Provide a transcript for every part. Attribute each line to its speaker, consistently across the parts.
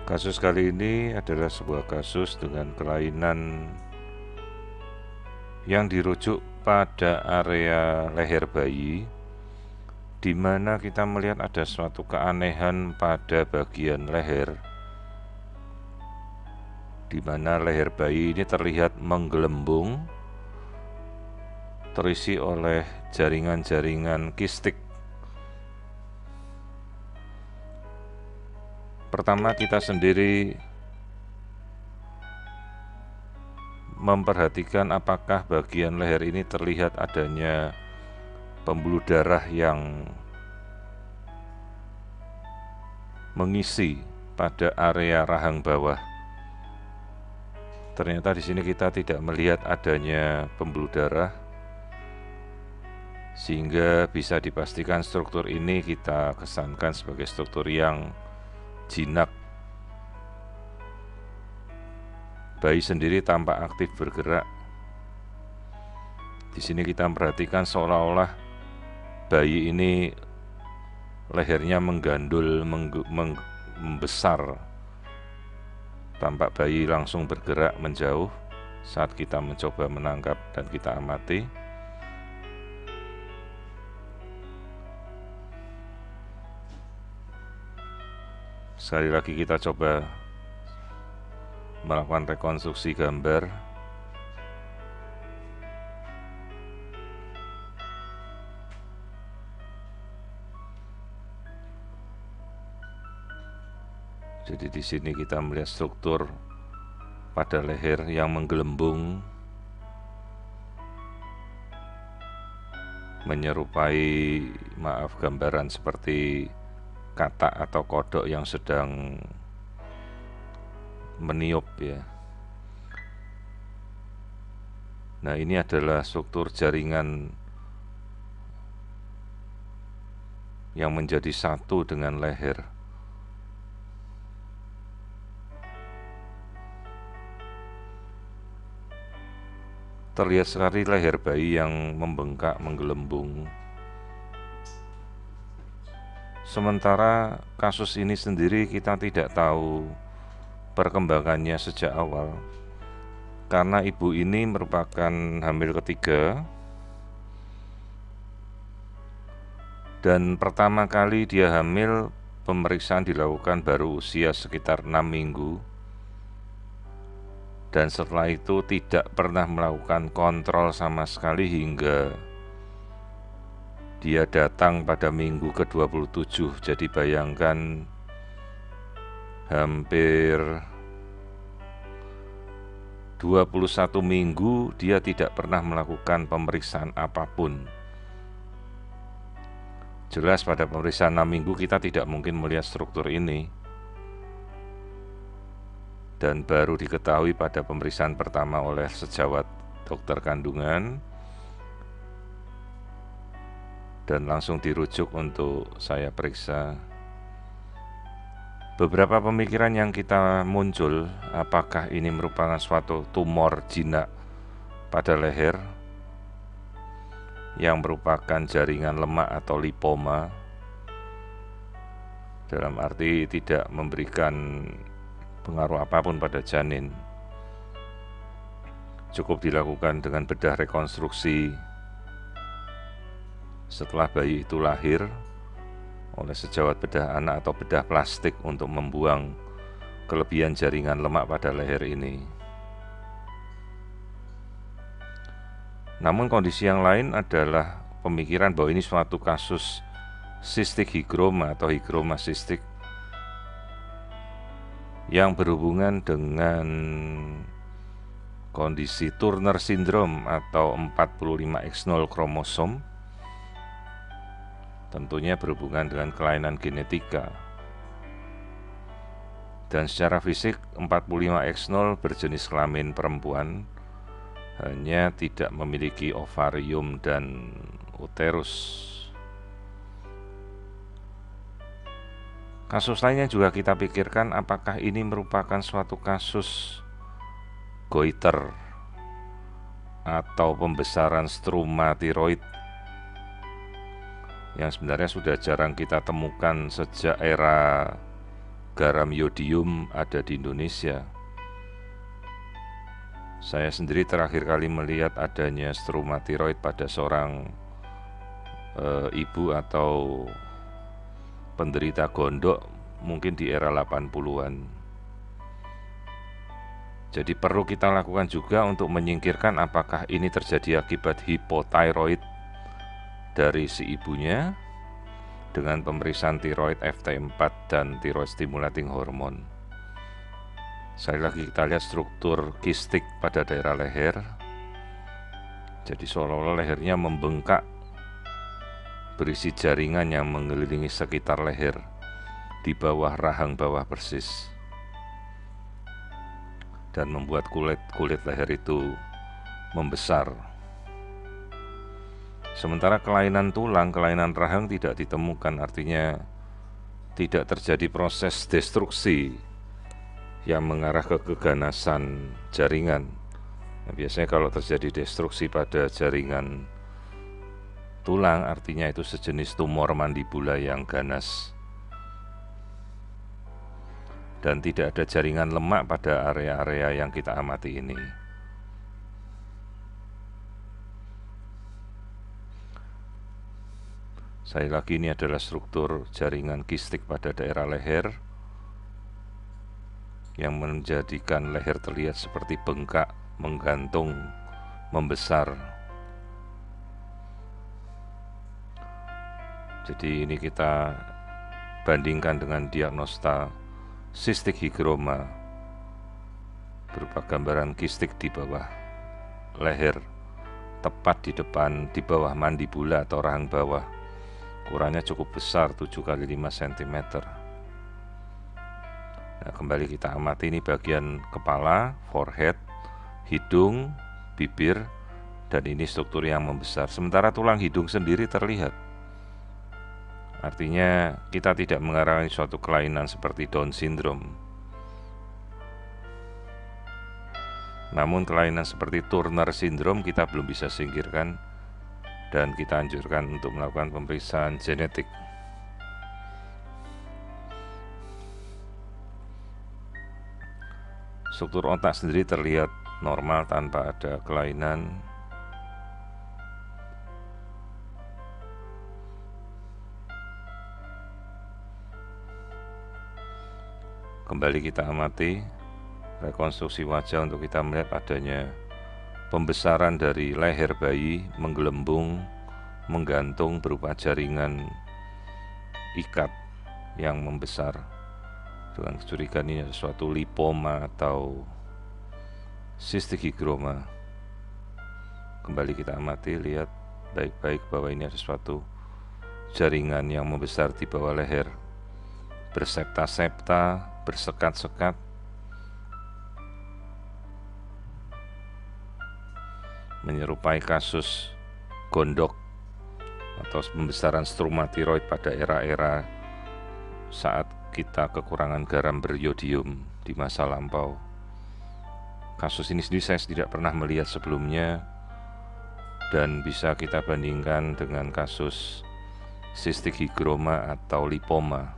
Speaker 1: Kasus kali ini adalah sebuah kasus dengan kelainan yang dirujuk pada area leher bayi, di mana kita melihat ada suatu keanehan pada bagian leher, di mana leher bayi ini terlihat menggelembung, terisi oleh jaringan-jaringan kistik. Pertama, kita sendiri memperhatikan apakah bagian leher ini terlihat adanya pembuluh darah yang mengisi pada area rahang bawah. Ternyata di sini kita tidak melihat adanya pembuluh darah, sehingga bisa dipastikan struktur ini kita kesankan sebagai struktur yang jinak. Bayi sendiri tampak aktif bergerak. Di sini kita perhatikan seolah-olah bayi ini lehernya menggandul, membesar. Tampak bayi langsung bergerak menjauh saat kita mencoba menangkap dan kita amati. Sekali lagi kita coba melakukan rekonstruksi gambar. Jadi di sini kita melihat struktur pada leher yang menggelembung, menyerupai gambaran seperti katak atau kodok yang sedang meniup ya. Nah, ini adalah struktur jaringan yang menjadi satu dengan leher. Terlihat sekali leher bayi yang membengkak, menggelembung. Sementara kasus ini sendiri kita tidak tahu perkembangannya sejak awal, karena ibu ini merupakan hamil ketiga, dan pertama kali dia hamil pemeriksaan dilakukan baru usia sekitar 6 minggu, dan setelah itu tidak pernah melakukan kontrol sama sekali hingga dia datang pada minggu ke-27. Jadi bayangkan hampir 21 minggu dia tidak pernah melakukan pemeriksaan apapun. Jelas pada pemeriksaan 6 minggu kita tidak mungkin melihat struktur ini. Dan baru diketahui pada pemeriksaan pertama oleh sejawat dokter kandungan, dan langsung dirujuk untuk saya periksa. Beberapa pemikiran yang kita muncul, apakah ini merupakan suatu tumor jinak pada leher yang merupakan jaringan lemak atau lipoma, dalam arti tidak memberikan pengaruh apapun pada janin. Cukup dilakukan dengan bedah rekonstruksi setelah bayi itu lahir oleh sejawat bedah anak atau bedah plastik untuk membuang kelebihan jaringan lemak pada leher ini. Namun kondisi yang lain adalah pemikiran bahwa ini suatu kasus cystic hygroma atau hygroma cystic yang berhubungan dengan kondisi Turner syndrome atau 45X0 kromosom, tentunya berhubungan dengan kelainan genetika. Dan secara fisik 45X0 berjenis kelamin perempuan, hanya tidak memiliki ovarium dan uterus. Kasus lainnya juga kita pikirkan, apakah ini merupakan suatu kasus goiter atau pembesaran struma tiroid yang sebenarnya sudah jarang kita temukan sejak era garam yodium ada di Indonesia. Saya sendiri terakhir kali melihat adanya struma tiroid pada seorang ibu atau penderita gondok mungkin di era 80-an. Jadi perlu kita lakukan juga untuk menyingkirkan apakah ini terjadi akibat hipotiroid dari si ibunya dengan pemeriksaan tiroid FT4 dan tiroid stimulating hormone. Sekali lagi kita lihat struktur kistik pada daerah leher. Jadi seolah-olah lehernya membengkak, berisi jaringan yang mengelilingi sekitar leher di bawah rahang bawah persis, dan membuat kulit leher itu membesar. Sementara kelainan tulang, kelainan rahang tidak ditemukan, artinya tidak terjadi proses destruksi yang mengarah ke keganasan jaringan. Nah, biasanya kalau terjadi destruksi pada jaringan tulang, artinya itu sejenis tumor mandibula yang ganas. Dan tidak ada jaringan lemak pada area-area yang kita amati ini. Sekali lagi, ini adalah struktur jaringan kistik pada daerah leher yang menjadikan leher terlihat seperti bengkak, menggantung, membesar. Jadi ini kita bandingkan dengan diagnosa cystic hygroma, berupa gambaran kistik di bawah leher, tepat di depan, di bawah mandibula atau rahang bawah. Ukurannya cukup besar, 7 x 5 cm. Nah, kembali kita amati ini bagian kepala, forehead, hidung, bibir, dan ini struktur yang membesar. Sementara tulang hidung sendiri terlihat. Artinya kita tidak mengalami suatu kelainan seperti Down syndrome. Namun kelainan seperti Turner syndrome kita belum bisa singkirkan, dan kita anjurkan untuk melakukan pemeriksaan genetik. Struktur otak sendiri terlihat normal tanpa ada kelainan. Kembali kita amati rekonstruksi wajah untuk kita melihat adanya pembesaran dari leher bayi, menggelembung, menggantung berupa jaringan ikat yang membesar. Dengan kecurigaan ini sesuatu lipoma atau cystic hygroma. Kembali kita amati, lihat baik-baik bahwa ini ada suatu jaringan yang membesar di bawah leher, bersepta-septa, bersekat-sekat, menyerupai kasus gondok atau pembesaran struma tiroid pada era-era saat kita kekurangan garam beryodium di masa lampau. Kasus ini sendiri saya tidak pernah melihat sebelumnya, dan bisa kita bandingkan dengan kasus cystic hygroma atau lipoma.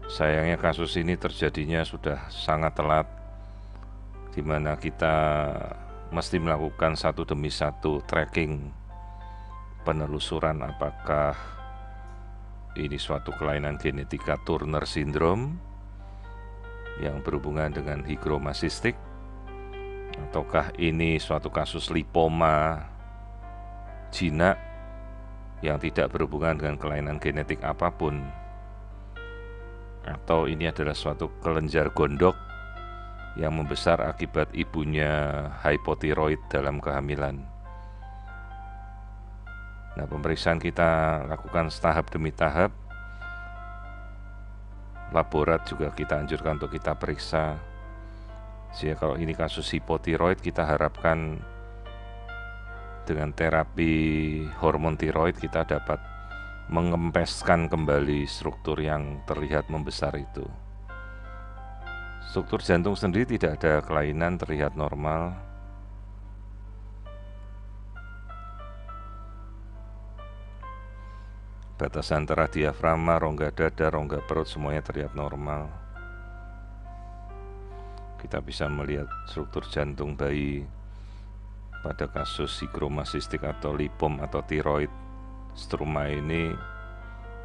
Speaker 1: Sayangnya kasus ini terjadinya sudah sangat telat, di mana kita mesti melakukan satu demi satu tracking, penelusuran apakah ini suatu kelainan genetika Turner syndrome yang berhubungan dengan hygroma cystic, ataukah ini suatu kasus lipoma jinak yang tidak berhubungan dengan kelainan genetik apapun, atau ini adalah suatu kelenjar gondok yang membesar akibat ibunya hypothyroid dalam kehamilan. Nah, pemeriksaan kita lakukan tahap demi tahap. Laborat juga kita anjurkan untuk kita periksa. Jadi kalau ini kasus hipothyroid, kita harapkan dengan terapi hormon tiroid kita dapat mengempeskan kembali struktur yang terlihat membesar itu. Struktur jantung sendiri tidak ada kelainan, terlihat normal. batas antara diafragma, rongga dada, rongga perut semuanya terlihat normal. Kita bisa melihat struktur jantung bayi pada kasus higroma sistik atau lipom atau tiroid struma ini.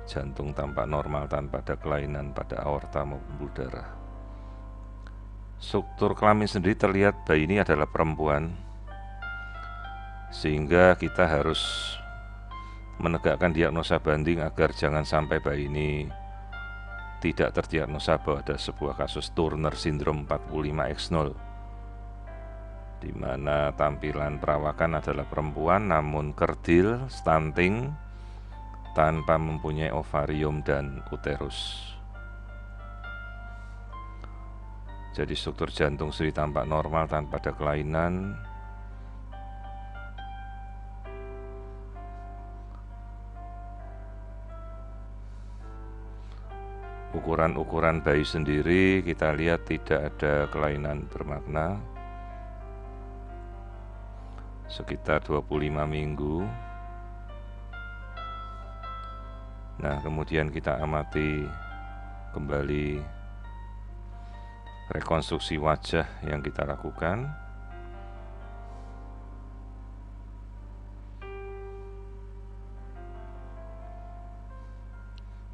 Speaker 1: Jantung tampak normal tanpa ada kelainan pada aorta maupun pembuluh darah. Struktur kelamin sendiri terlihat bayi ini adalah perempuan, sehingga kita harus menegakkan diagnosa banding agar jangan sampai bayi ini tidak terdiagnosa bahwa ada sebuah kasus Turner Syndrome 45X0, di mana tampilan perawakan adalah perempuan namun kerdil, stunting, tanpa mempunyai ovarium dan uterus. Jadi struktur jantung sendiri tampak normal tanpa ada kelainan. Ukuran-ukuran bayi sendiri kita lihat tidak ada kelainan bermakna, sekitar 25 minggu. Nah, kemudian kita amati kembali rekonstruksi wajah yang kita lakukan.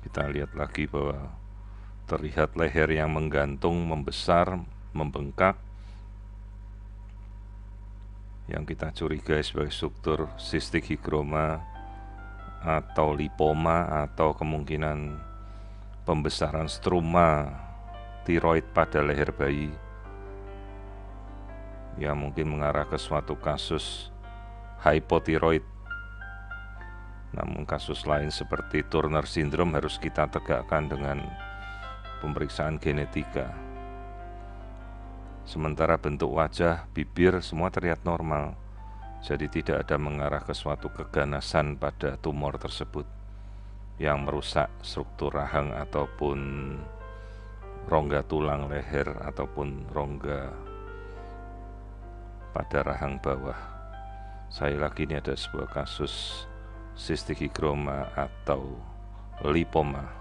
Speaker 1: Kita lihat lagi bahwa terlihat leher yang menggantung, membesar, membengkak, yang kita curigai sebagai struktur sistik higroma atau lipoma, atau kemungkinan pembesaran struma tiroid pada leher bayi yang mungkin mengarah ke suatu kasus hypotiroid. Namun kasus lain seperti Turner Syndrome harus kita tegakkan dengan pemeriksaan genetika. Sementara bentuk wajah, bibir semua terlihat normal, jadi tidak ada mengarah ke suatu keganasan pada tumor tersebut yang merusak struktur rahang ataupun rongga tulang leher ataupun rongga pada rahang bawah. Sekali lagi, ini ada sebuah kasus sistik higroma atau lipoma.